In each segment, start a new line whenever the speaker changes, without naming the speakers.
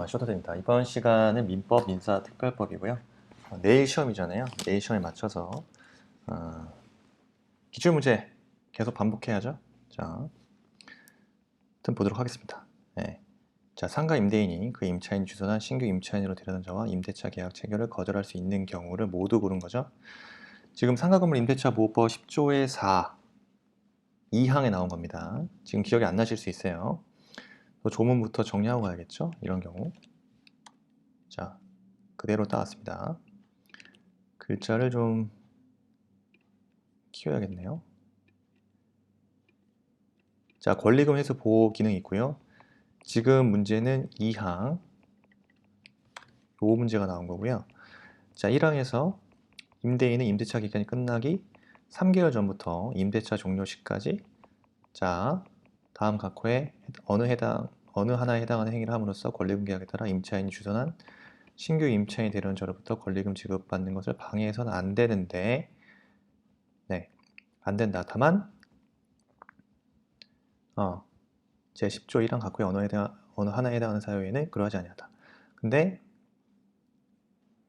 쇼트입니다. 이번 시간은 민법 민사특별법이고요. 내일 시험이잖아요. 내일 시험에 맞춰서 어, 기출문제 계속 반복해야죠. 자, 하여튼 보도록 하겠습니다. 네. 자, 상가 임대인이 그 임차인 주소나 신규 임차인으로 데려온 자와 임대차 계약 체결을 거절할 수 있는 경우를 모두 고른 거죠. 지금 상가건물 임대차 보호법 10조의 4 2항에 나온 겁니다. 지금 기억이 안 나실 수 있어요. 또 조문부터 정리하고 가야겠죠. 이런 경우. 자, 그대로 따왔습니다. 글자를 좀 키워야겠네요. 자, 권리금 회수 보호 기능이 있고요. 지금 문제는 2항, 요 문제가 나온 거고요. 자, 1항에서 임대인은 임대차 기간이 끝나기 3개월 전부터 임대차 종료 시까지 자, 다음 각호에 어느 하나에 해당하는 행위를 함으로써 권리금 계약에 따라 임차인이 주선한 신규 임차인이 되려는 저로부터 권리금 지급받는 것을 방해해서는 안 되는데, 네, 안 된다. 다만, 제10조 1항 각호의 어느 하나에 해당하는 사유에는 그러하지 아니하다. 근데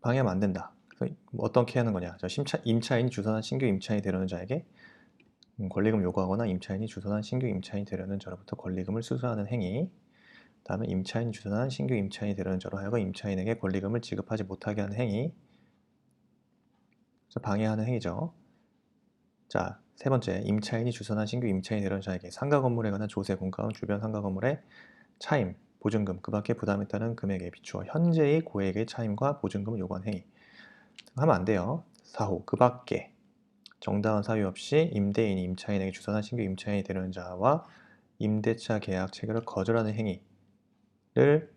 방해하면 안 된다. 그래서 어떻게 하는 거냐? 임차인이 주선한 신규 임차인이 되려는 자에게 권리금 요구하거나 임차인이 주선한 신규 임차인이 되려는 자로부터 권리금을 수수하는 행위. 다음에 임차인이 주선한 신규 임차인이 되려는 자로 하여금 임차인에게 권리금을 지급하지 못하게 하는 행위. 그래서 방해하는 행위죠. 자, 세 번째, 임차인이 주선한 신규 임차인이 되려는 자에게 상가 건물에 관한 조세, 공가금, 주변 상가 건물의 차임, 보증금, 그 밖에 부담에 따른 금액에 비추어 현재의 고액의 차임과 보증금을 요구한 행위. 하면 안 돼요. 4호, 그 밖에 정당한 사유 없이 임대인이 임차인에게 주선한 신규 임차인이 되려는 자와 임대차 계약 체결을 거절하는 행위를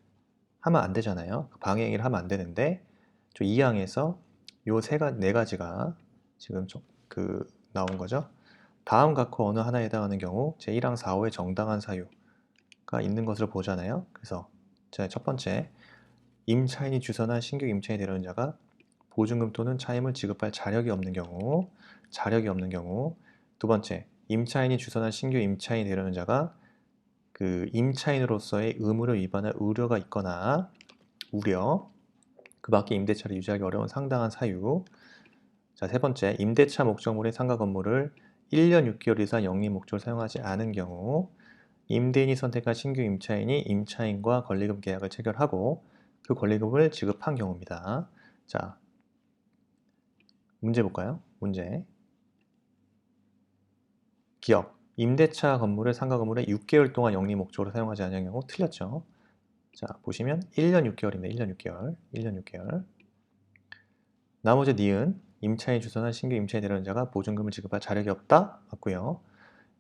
하면 안 되잖아요. 방해 행위를 하면 안 되는데, 2항에서 요 네 가지가 지금 나온 거죠. 다음 각호 어느 하나에 해당하는 경우 제1항 4호의 정당한 사유가 있는 것으로 보잖아요. 그래서 첫 번째, 임차인이 주선한 신규 임차인이 되려는 자가 보증금 또는 차임을 지급할 자력이 없는 경우, 두 번째, 임차인이 주선한 신규 임차인이 되려는 자가 그 임차인으로서의 의무를 위반할 우려가 있거나 그 밖에 임대차를 유지하기 어려운 상당한 사유. 자, 세 번째, 임대차 목적물의 상가 건물을 1년 6개월 이상 영리 목적으로 사용하지 않은 경우, 임대인이 선택한 신규 임차인이 임차인과 권리금 계약을 체결하고 그 권리금을 지급한 경우입니다. 자, 문제 볼까요? 문제. 기억. 임대차 건물을 상가 건물에 6개월 동안 영리 목적으로 사용하지 않은 경우 틀렸죠. 자, 보시면 1년 6개월입니다. 1년 6개월. 1년 6개월. 나머지 니은 임차인이 주선한 신규 임차인이 되려는 자가 보증금을 지급할 자력이 없다. 맞고요.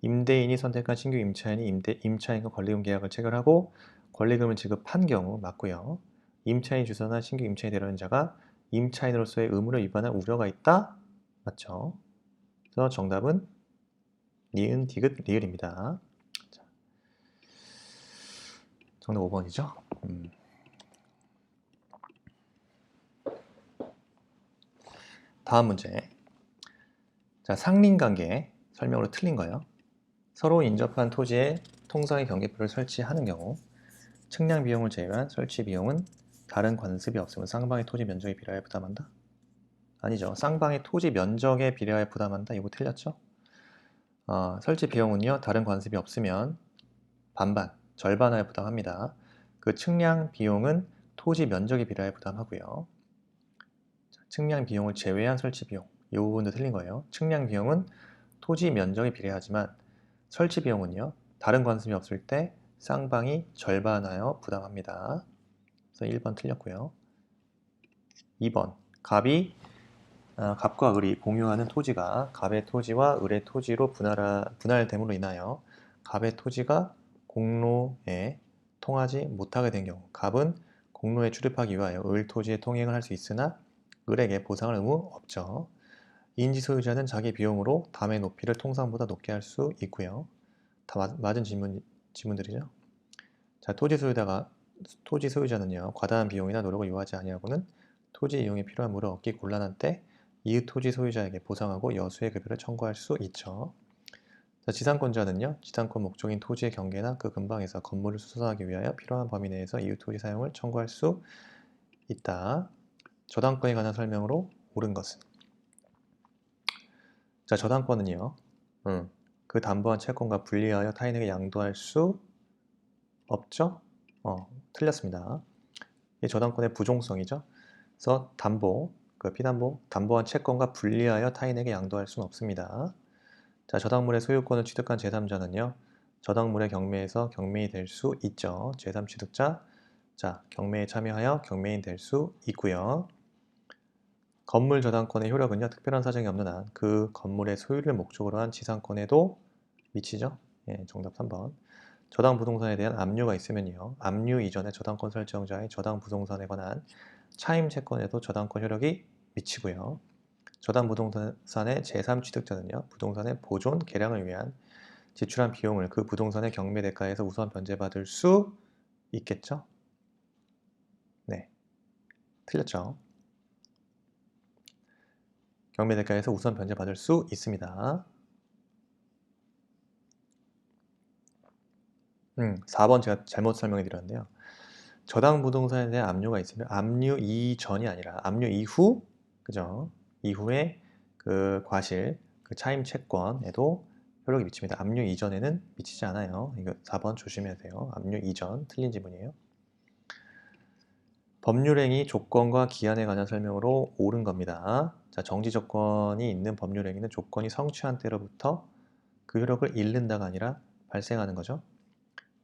임대인이 선택한 신규 임차인이 임차인과 권리금 계약을 체결하고 권리금을 지급한 경우 맞고요. 임차인이 주선한 신규 임차인이 되려는 자가 임차인으로서의 의무를 위반할 우려가 있다. 맞죠? 그래서 정답은 니은, 디귿, 리을입니다. 자, 정답 5번이죠. 다음 문제. 자, 상린관계 설명으로 틀린 거예요. 서로 인접한 토지에 통상의 경계표를 설치하는 경우 측량 비용을 제외한 설치 비용은 다른 관습이 없으면 쌍방의 토지 면적에 비례하여 부담한다? 아니죠. 쌍방의 토지 면적에 비례하여 부담한다. 이거 틀렸죠? 설치 비용은요. 다른 관습이 없으면 반반, 절반하여 부담합니다. 그 측량 비용은 토지 면적에 비례하여 부담하고요. 측량 비용을 제외한 설치 비용, 이 부분도 틀린 거예요. 측량 비용은 토지 면적에 비례하지만 설치 비용은요. 다른 관습이 없을 때 쌍방이 절반하여 부담합니다. 그래서 1번 틀렸고요. 2번, 갑과 을이 공유하는 토지가 갑의 토지와 을의 토지로 분할됨으로 인하여 갑의 토지가 공로에 통하지 못하게 된 경우 갑은 공로에 출입하기 위하여 을 토지에 통행을 할 수 있으나 을에게 보상할 의무 없죠. 인지 소유자는 자기 비용으로 담의 높이를 통상보다 높게 할 수 있고요. 다 맞은 질문들이죠. 자, 토지 소유자는요, 과다한 비용이나 노력을 요하지 아니하고는 토지 이용에 필요한 물을 얻기 곤란한 때 이웃 토지 소유자에게 보상하고 여수의 급여를 청구할 수 있죠. 자, 지상권자는요, 지상권 목적인 토지의 경계나 그 근방에서 건물을 수선하기 위하여 필요한 범위 내에서 이웃 토지 사용을 청구할 수 있다. 저당권에 관한 설명으로 옳은 것은? 자, 저당권은요, 그 담보한 채권과 분리하여 타인에게 양도할 수 없죠? 틀렸습니다. 이 저당권의 부종성이죠. 그래서 담보, 그 피담보, 담보한 채권과 분리하여 타인에게 양도할 수는 없습니다. 자, 저당물의 소유권을 취득한 제3자는요, 저당물의 경매에서 경매인이 될 수 있죠. 제3취득자, 자, 경매에 참여하여 경매인 될 수 있고요. 건물 저당권의 효력은요, 특별한 사정이 없는 한 그 건물의 소유를 목적으로 한 지상권에도 미치죠. 예, 정답 3번. 저당 부동산에 대한 압류가 있으면요, 압류 이전에 저당권 설정자의 저당 부동산에 관한 차임 채권에도 저당권 효력이 미치고요. 저당 부동산의 제3취득자는요, 부동산의 보존, 개량을 위한 지출한 비용을 그 부동산의 경매 대가에서 우선 변제받을 수 있겠죠? 네, 틀렸죠. 경매 대가에서 우선 변제받을 수 있습니다. 4번 제가 잘못 설명해 드렸는데요. 저당 부동산에 대한 압류가 있으면 압류 이전이 아니라 압류 이후, 그죠? 이후에 그 과실, 그 차임 채권에도 효력이 미칩니다. 압류 이전에는 미치지 않아요. 이거 4번 조심해야 돼요. 압류 이전, 틀린 지문이에요. 법률행위 조건과 기한에 관한 설명으로 옳은 겁니다. 자, 정지 조건이 있는 법률행위는 조건이 성취한 때로부터 그 효력을 잃는다가 아니라 발생하는 거죠.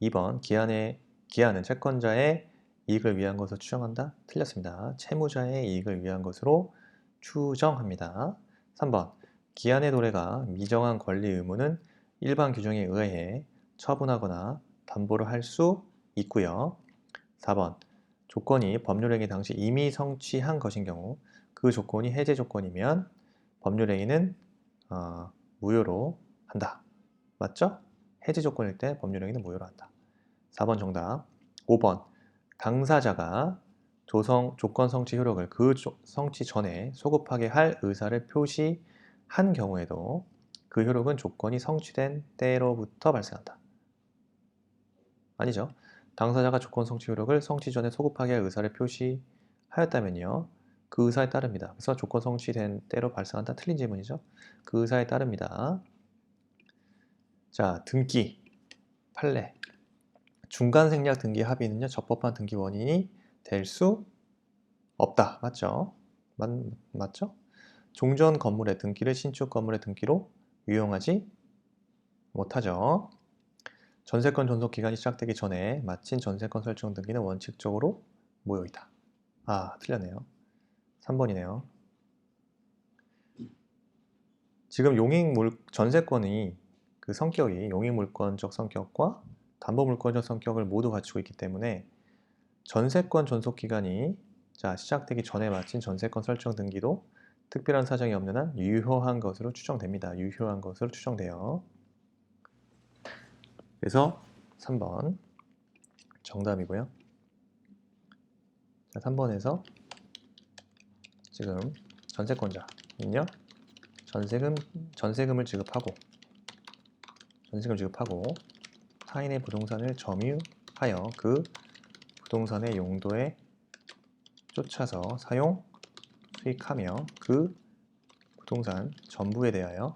2번 기한은 채권자의 이익을 위한 것으로 추정한다? 틀렸습니다. 채무자의 이익을 위한 것으로 추정합니다. 3번 기한의 도래가 미정한 권리 의무는 일반 규정에 의해 처분하거나 담보를 할 수 있고요. 4번 조건이 법률행위 당시 이미 성취한 것인 경우 그 조건이 해제 조건이면 법률행위는 무효로 한다. 맞죠? 해제 조건일 때 법률행위는 무효로 한다. 4번 정답. 5번 당사자가 조건 성취 효력을 그 성취 전에 소급하게 할 의사를 표시한 경우에도 그 효력은 조건이 성취된 때로부터 발생한다. 아니죠. 당사자가 조건 성취 효력을 성취 전에 소급하게 할 의사를 표시하였다면요, 그 의사에 따릅니다. 그래서 조건 성취된 때로 발생한다. 틀린 질문이죠. 그 의사에 따릅니다. 자, 등기, 판례. 중간 생략 등기 합의는요, 적법한 등기 원인이 될 수 없다. 맞죠? 맞죠? 종전 건물의 등기를 신축 건물의 등기로 유용하지 못하죠. 전세권 존속 기간이 시작되기 전에 마친 전세권 설정 등기는 원칙적으로 무효이다. 아, 틀렸네요. 3번이네요. 지금 전세권이 그 성격이 용익물권적 성격과 담보물권적 성격을 모두 갖추고 있기 때문에 전세권 존속 기간이 시작되기 전에 마친 전세권 설정 등기도 특별한 사정이 없는 한 유효한 것으로 추정됩니다. 유효한 것으로 추정돼요. 그래서 3번 정답이고요. 자, 3번에서 지금 전세권자는요, 전세금을 지급하고 타인의 부동산을 점유하여 그 부동산의 용도에 쫓아서 사용, 수익하며 그 부동산 전부에 대하여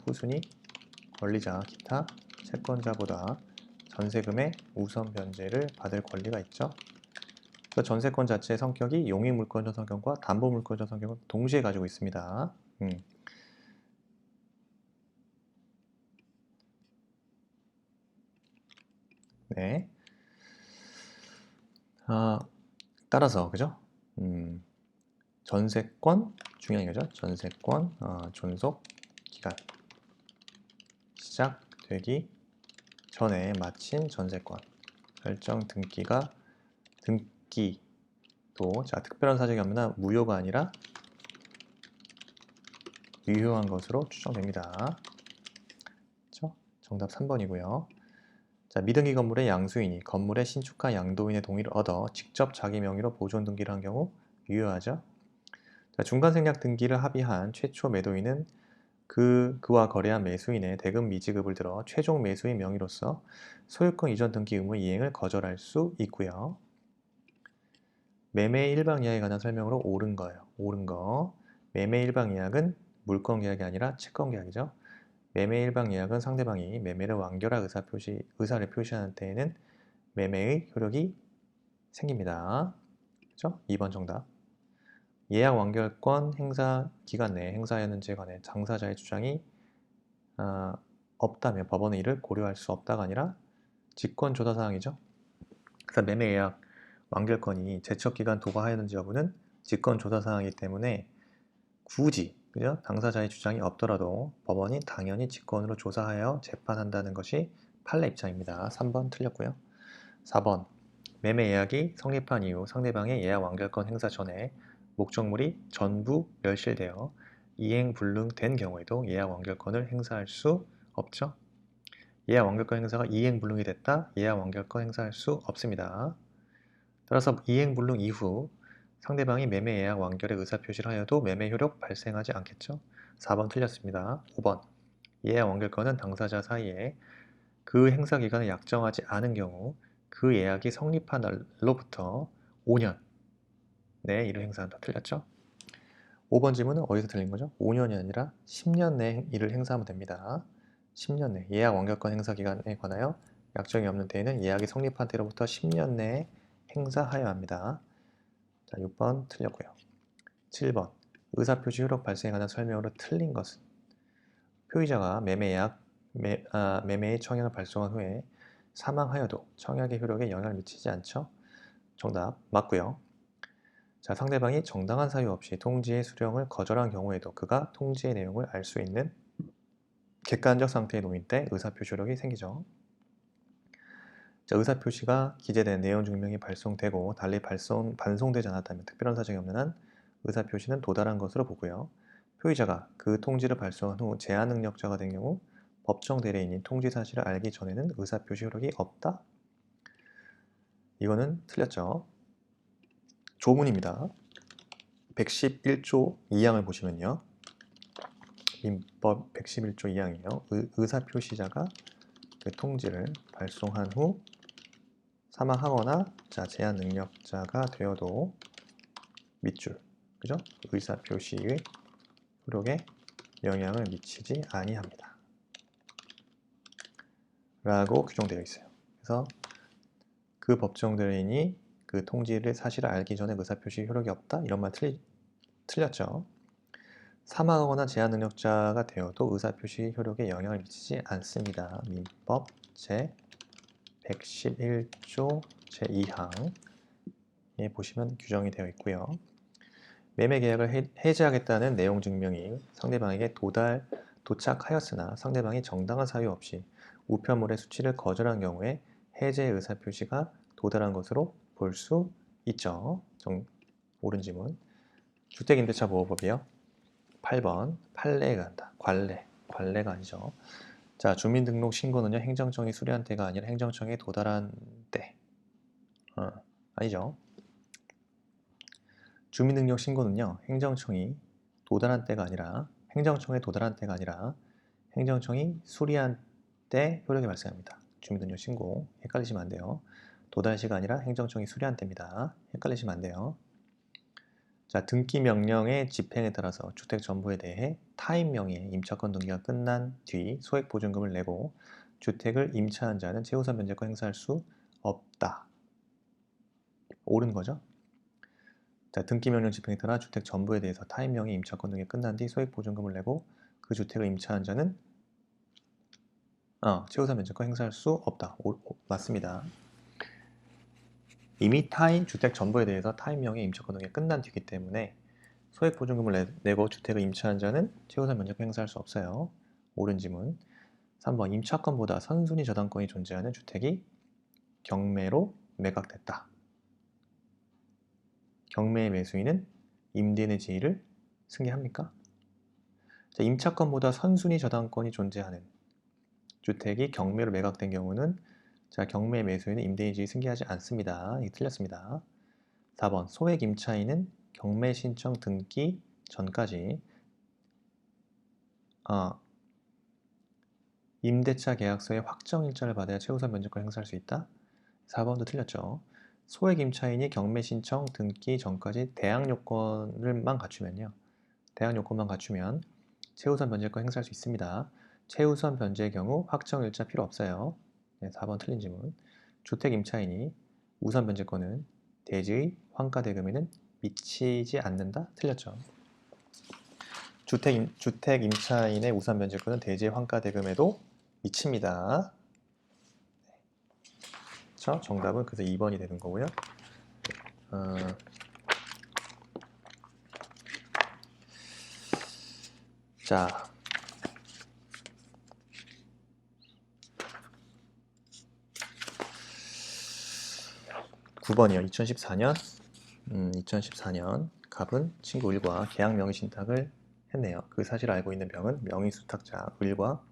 후순위 권리자 기타 채권자보다 전세금의 우선 변제를 받을 권리가 있죠. 그래서 전세권 자체의 성격이 용익물권적 성격과 담보물권적 성격을 동시에 가지고 있습니다. 네. 따라서 그죠? 전세권 중요한 거죠. 전세권 존속 기간 시작되기 전에 마친 전세권 설정 등기도 특별한 사정이 없는 한 무효가 아니라 유효한 것으로 추정됩니다. 그렇죠? 정답 3번이고요. 자, 미등기 건물의 양수인이 건물의 신축가 양도인의 동의를 얻어 직접 자기 명의로 보존 등기를 한 경우 유효하죠. 자, 중간 생략 등기를 합의한 최초 매도인은 그와 거래한 매수인의 대금 미지급을 들어 최종 매수인 명의로서 소유권 이전 등기 의무 이행을 거절할 수 있고요. 매매 일방 예약에 관한 설명으로 옳은 거예요. 옳은 거. 매매 일방 예약은 물권 계약이 아니라 채권 계약이죠. 매매 일방 예약은 상대방이 매매를 완결할 의사를 표시하는 때에는 매매의 효력이 생깁니다. 그죠? 2번 정답. 예약 완결권 행사 기간 내 행사였는지에 관해 당사자의 주장이 없다면 법원은 이를 고려할 수 없다가 아니라 직권 조사 사항이죠. 그래서 매매 예약 완결권이 제척 기간 도과하였는지 여부는 직권 조사 사항이기 때문에 굳이 그죠? 당사자의 주장이 없더라도 법원이 당연히 직권으로 조사하여 재판한다는 것이 판례 입장입니다. 3번 틀렸고요. 4번 매매 예약이 성립한 이후 상대방의 예약 완결권 행사 전에 목적물이 전부 멸실되어 이행 불능된 경우에도 예약 완결권을 행사할 수 없죠. 예약 완결권 행사가 이행 불능이 됐다. 예약 완결권 행사할 수 없습니다. 따라서 이행 불능 이후 상대방이 매매 예약 완결의 의사표시를 하여도 매매 효력 발생하지 않겠죠. 4번 틀렸습니다. 5번 예약 완결권은 당사자 사이에 그 행사 기간을 약정하지 않은 경우 그 예약이 성립한 날로부터 5년 내에 이를 행사한다. 틀렸죠? 5번 질문은 어디서 틀린 거죠? 5년이 아니라 10년 내에 이를 행사하면 됩니다. 10년 내 예약 완결권 행사 기간에 관하여 약정이 없는 때에는 예약이 성립한 때로부터 10년 내에 행사하여야 합니다. 자, 6번 틀렸고요. 7번 의사표시 효력 발생에 관한 설명으로 틀린 것은 표의자가 매매의 청약을 발송한 후에 사망하여도 청약의 효력에 영향을 미치지 않죠? 정답 맞고요. 자, 상대방이 정당한 사유 없이 통지의 수령을 거절한 경우에도 그가 통지의 내용을 알 수 있는 객관적 상태에 놓인 때 의사표시 효력이 생기죠. 자, 의사표시가 기재된 내용 증명이 발송되고 달리 반송되지 않았다면 특별한 사정이 없는 한 의사표시는 도달한 것으로 보고요. 표의자가 그 통지를 발송한 후 제한 능력자가 된 경우 법정 대리인이 통지 사실을 알기 전에는 의사표시 효력이 없다? 이거는 틀렸죠. 조문입니다. 111조 2항을 보시면요. 민법 111조 2항이에요. 의사표시자가 그 통지를 발송한 후 사망하거나 제한 능력자가 되어도 밑줄, 그죠? 의사표시의 효력에 영향을 미치지 아니합니다. 라고 규정되어 있어요. 그래서 그 법정 대리인이 그 통지를 사실을 알기 전에 의사표시 효력이 없다? 이런 말 틀렸죠. 사망하거나 제한 능력자가 되어도 의사표시 효력에 영향을 미치지 않습니다. 민법 제 111조 제2항에 보시면 규정이 되어 있고요. 매매 계약을 해지하겠다는 내용 증명이 상대방에게 도착하였으나 상대방이 정당한 사유 없이 우편물의 수취를 거절한 경우에 해제의 의사표시가 도달한 것으로 볼 수 있죠. 옳은 지문. 주택임대차보호법이요. 8번 판례가 한다. 관례가 아니죠. 자, 주민등록 신고는요, 행정청이 수리한 때가 아니라 행정청에 도달한 때. 아니죠. 주민등록 신고는요, 행정청에 도달한 때가 아니라 행정청이 수리한 때 효력이 발생합니다. 주민등록 신고 헷갈리시면 안 돼요. 도달시가 아니라 행정청이 수리한 때입니다. 헷갈리시면 안 돼요. 자, 등기 명령의 집행에 따라서 주택 전부에 대해 타인 명의의 임차권 등기가 끝난 뒤 소액 보증금을 내고 주택을 임차한 자는 최우선 면제권 행사할 수 없다. 옳은 거죠? 자, 등기 명령 집행에 따라 주택 전부에 대해서 타인 명의 임차권 등이 끝난 뒤 소액 보증금을 내고 그 주택을 임차한 자는 최우선 면제권 행사할 수 없다. 맞습니다. 이미 타인 주택 전부에 대해서 타인 명의 임차권 등이 끝난 뒤이기 때문에 소액 보증금을 내고 주택을 임차한 자는 최우선 면제권 행사할 수 없어요. 옳은 지문. 3번 임차권보다 선순위 저당권이 존재하는 주택이 경매로 매각됐다. 경매의 매수인은 임대인의 지위를 승계합니까? 자, 임차권보다 선순위 저당권이 존재하는 주택이 경매로 매각된 경우는 경매의 매수인은 임대인의 지위 승계하지 않습니다. 이게 틀렸습니다. 4번 소액 임차인은 경매 신청 등기 전까지 임대차 계약서의 확정일자를 받아야 최우선 면제권 행사할 수 있다? 4번도 틀렸죠. 소액 임차인이 경매 신청 등기 전까지 대항 요건을만 갖추면요. 대항 요건만 갖추면 최우선 변제권 행사할 수 있습니다. 최우선 변제의 경우 확정일자 필요 없어요. 네, 4번 틀린 질문. 주택 임차인이 우선 변제권은 대지의 환가대금에는 미치지 않는다? 틀렸죠. 주택 임차인의 우선 변제권은 대지의 환가대금에도 미칩니다. 그렇죠? 정답은 그래서 2번이 되는 거고요. 자, 9번이요. 2014년 갑은 친구 을과 계약 명의 신탁을 했네요. 그 사실을 알고 있는 병은 명의 수탁자 을과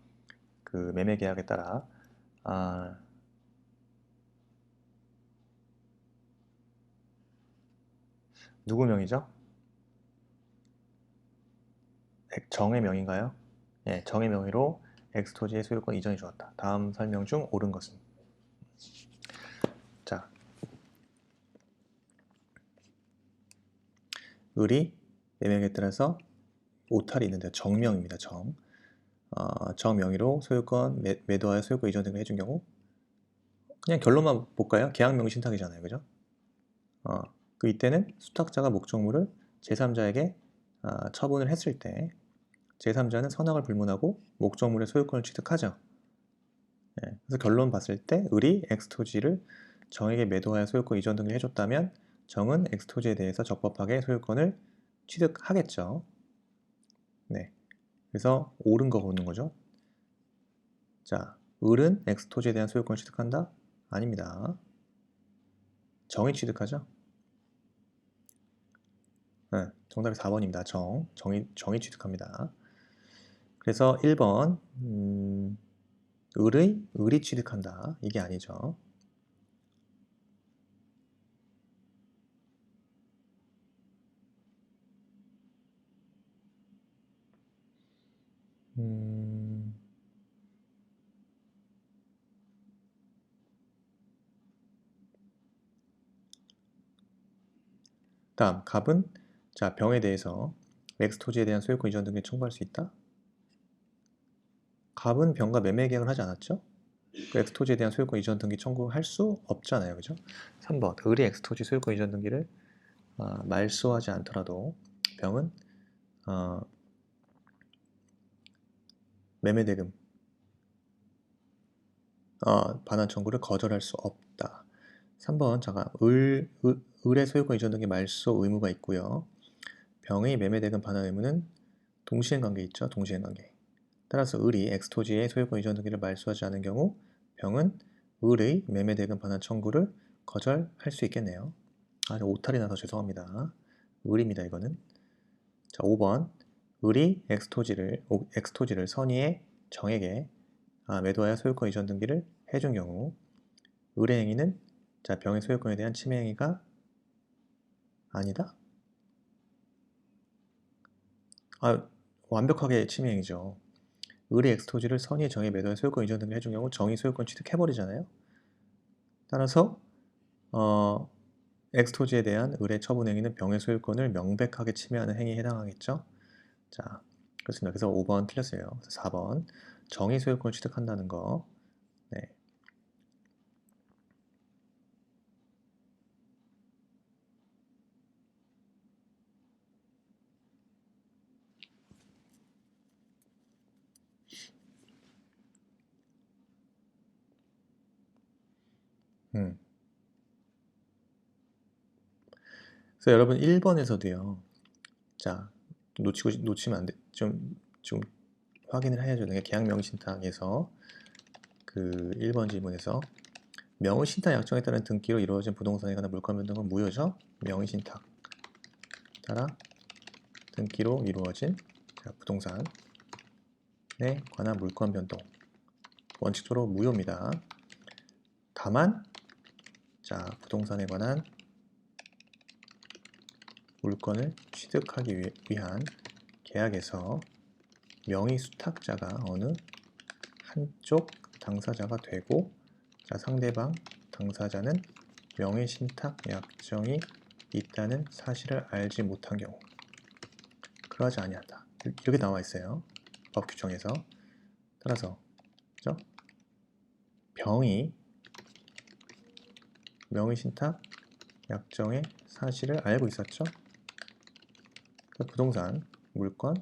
그 매매 계약에 따라 누구 명의죠? 정의 명의인가요? 네, 정의 명의로 X토지의 소유권 이전이 주었다. 다음 설명 중 옳은 것은? 자, 을이 매매계에 따라서 오탈이 있는데 정명입니다. 정명의로 소유권 매도하여 소유권 이전 등을 해준 경우 그냥 결론만 볼까요? 계약 명의 신탁이잖아요. 그죠? 그 이때는 수탁자가 목적물을 제3자에게 처분을 했을 때 제3자는 선악을 불문하고 목적물의 소유권을 취득하죠. 네, 그래서 결론 봤을 때 을이 X토지를 정에게 매도하여 소유권 이전 등을 해줬다면 정은 X토지에 대해서 적법하게 소유권을 취득하겠죠. 네, 그래서 옳은 거 보는 거죠. 자, 을은 X토지에 대한 소유권을 취득한다? 아닙니다. 정이 취득하죠. 네, 정답이 4번입니다. 정이 취득합니다. 그래서 1번 을이 취득한다. 이게 아니죠. 다음 갑은 자 병에 대해서 X토지에 대한 소유권 이전 등을 청구할 수 있다. 갑은 병과 매매 계약을 하지 않았죠? 그 X토지에 대한 소유권 이전 등기 청구할 수 없잖아요. 그죠? 3번 을이 X토지 소유권 이전 등기를 말소하지 않더라도 병은 매매대금 반환 청구를 거절할 수 없다. 3번 잠깐 을의 소유권 이전 등기 말소 의무가 있고요. 병의 매매대금 반환 의무는 동시행관계 있죠. 동시행관계. 따라서 을이 X토지의 소유권 이전 등기를 말소하지 않은 경우 병은 을의 매매대금 반환 청구를 거절할 수 있겠네요. 오탈이 나서 죄송합니다. 을입니다. 이거는. 자, 5번 을이 X토지를 선의의 정에게 매도하여 소유권 이전 등기를 해준 경우 을의 행위는 자, 병의 소유권에 대한 침해 행위가 아니다? 완벽하게 침해 행위죠. 을이 X토지를 선의의 정에 매도하여 소유권 이전 등기를 해준 경우 정이 소유권 취득해버리잖아요. 따라서 X토지에 대한 을의 처분 행위는 병의 소유권을 명백하게 침해하는 행위에 해당하겠죠. 자, 그렇습니다. 그래서 5번 틀렸어요. 그래서 4번 정의 소유권을 취득한다는 거. 네. 그래서 여러분 1번에서도요. 자, 놓치면 안 돼. 좀 확인을 해야죠. 계약 명의신탁에서 그 1번 질문에서 명의신탁 약정에 따른 등기로 이루어진 부동산에 관한 물권 변동은 무효죠? 명의신탁 따라 등기로 이루어진 부동산에 관한 물권 변동 원칙적으로 무효입니다. 다만 자 부동산에 관한 물권을 취득하기 위한 계약에서 명의 수탁자가 어느 한쪽 당사자가 되고, 자, 상대방 당사자는 명의 신탁 약정이 있다는 사실을 알지 못한 경우 그러하지 아니한다. 이렇게 나와 있어요. 법 규정에서. 따라서 그죠? 병이 명의 신탁 약정의 사실을 알고 있었죠. 부동산, 물건,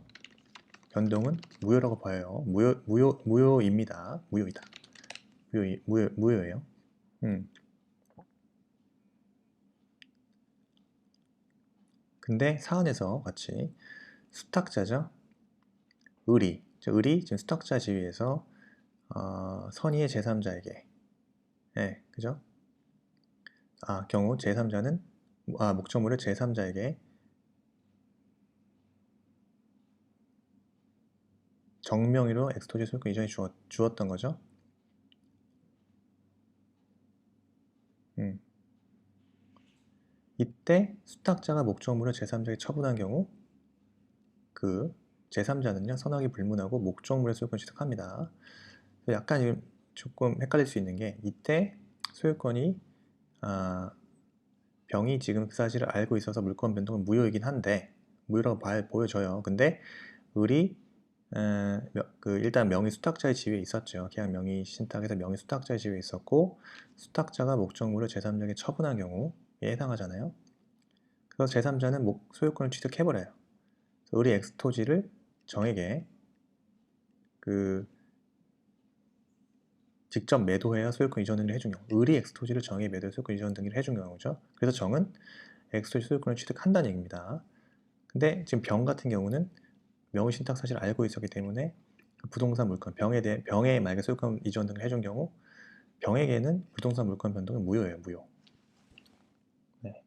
변동은 무효라고 봐요. 무효입니다. 무효이다. 무효예요. 근데 사안에서 같이 수탁자죠. 의리 지금 수탁자 지위에서 선의의 제3자에게, 네, 그죠? 경우 제3자는 목적물을 제3자에게 정명의로 엑스토지 소유권 이전이 주었던 거죠. 이때 수탁자가 목적물을 제3자에게 처분한 경우 그 제3자는요 선악이 불문하고 목적물의 소유권을 취득합니다. 약간 조금 헷갈릴 수 있는 게, 이때 소유권이 병이 지금 그 사실을 알고 있어서 물권 변동은 무효이긴 한데, 무효라고 보여져요. 근데 을이 일단 명의 수탁자의 지위에 있었죠. 계약 명의 신탁에서 명의 수탁자의 지위에 있었고, 수탁자가 목적물을 제3자에게 처분한 경우에 해당하잖아요. 그래서 제3자는 소유권을 취득해버려요. 을이 엑스토지를 정에게 직접 매도해야 소유권 이전 등기를 해준 경우, 을이 엑스토지를 정에게 매도해 소유권 이전 등기를 해준 경우죠. 그래서 정은 엑스토지 소유권을 취득한다는 얘기입니다. 근데 지금 병 같은 경우는 명의 신탁 사실을 알고 있었기 때문에 부동산 물권, 병에 만약에 소유권 이전 등을 해준 경우 병에게는 부동산 물권 변동은 무효예요. 무효. 네.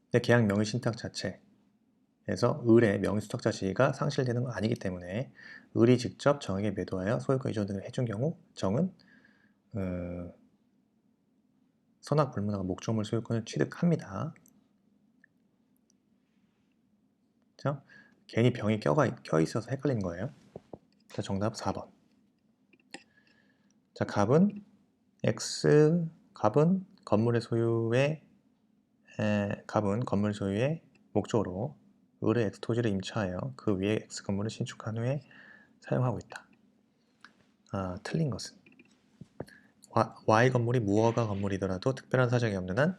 근데 계약 명의 신탁 자체에서 을의 명의 수탁자 지위가 상실되는 건 아니기 때문에 을이 직접 정에게 매도하여 소유권 이전 등을 해준 경우 정은 선악 불문하고 목적물 소유권을 취득합니다. 그렇죠? 괜히 병이 껴있어서 헷갈리는 거예요. 자, 정답 4번. 자, 갑은 건물의 소유의 목적으로 을의 X 토지를 임차하여 그 위에 X 건물을 신축한 후에 사용하고 있다. 틀린 것은 Y 건물이 무허가 건물이더라도 특별한 사정이 없는 한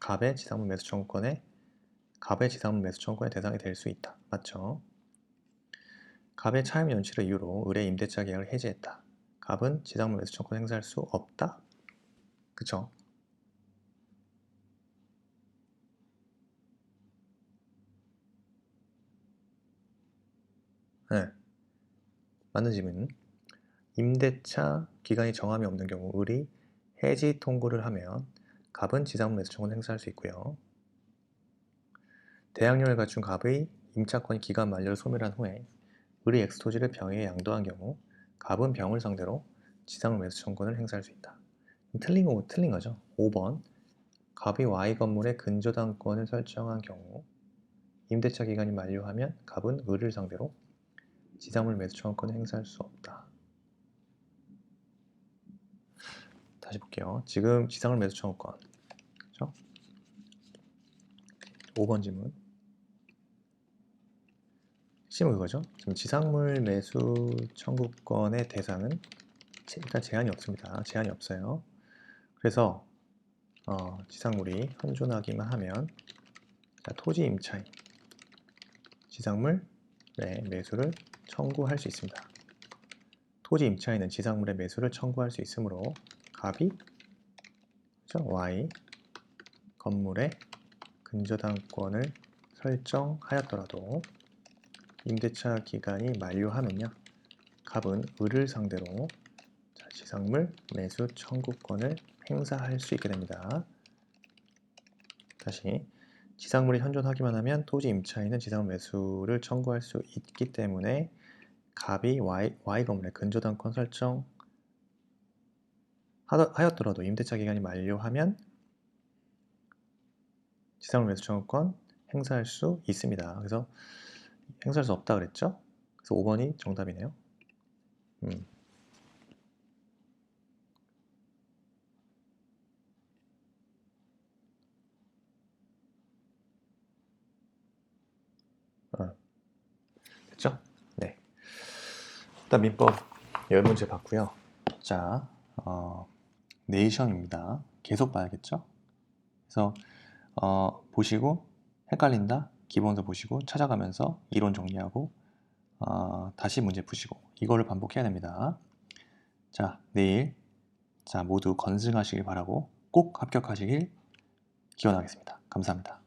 갑의 지상물 매수 청구권의 대상이 될 수 있다. 맞죠? 갑의 차임 연체를 이유로 을의 임대차 계약을 해지했다. 갑은 지상물 매수 청구권 행사할 수 없다. 그쵸? 네. 맞는 질문. 임대차 기간이 정함이 없는 경우 을이 해지 통고를 하면 갑은 지상물 매수 청구권 행사할 수 있고요. 대항력을 갖춘 갑의 임차권이 기간 만료를 소멸한 후에 을이 엑스토지를 병에게 양도한 경우 갑은 병을 상대로 지상물 매수 청구권을 행사할 수 있다. 틀린 거죠. 5번. 갑이 Y 건물의 근저당권을 설정한 경우 임대차 기간이 만료하면 갑은 을을 상대로 지상물 매수 청구권을 행사할 수 없다. 다시 볼게요. 지금 지상물 매수 청구권, 그렇죠? 5번 질문. 핵심은 그거죠. 지금 지상물 매수 청구권의 대상은 일단 제한이 없습니다. 제한이 없어요. 그래서 지상물이 현존하기만 하면 토지 임차인 지상물 매수를 청구할 수 있습니다. 토지 임차인은 지상물의 매수를 청구할 수 있으므로 갑이 Y 건물의 근저당권을 설정하였더라도 임대차 기간이 만료하면요, 갑은 을을 상대로 지상물 매수 청구권을 행사할 수 있게 됩니다. 다시, 지상물이 현존하기만 하면 토지 임차인은 지상물 매수를 청구할 수 있기 때문에 갑이 Y 건물의 근저당권 설정 하였더라도 임대차 기간이 만료하면 지상물 매수 청구권 행사할 수 있습니다. 그래서 행사할 수 없다 그랬죠? 그래서 5번이 정답이네요. 됐죠? 네. 일단 민법 10문제 봤고요. 자, 네이션입니다. 계속 봐야겠죠? 그래서 보시고 헷갈린다? 기본서 보시고 찾아가면서 이론 정리하고 다시 문제 푸시고 이거를 반복해야 됩니다. 자, 내일 모두 건승하시길 바라고 꼭 합격하시길 기원하겠습니다. 감사합니다.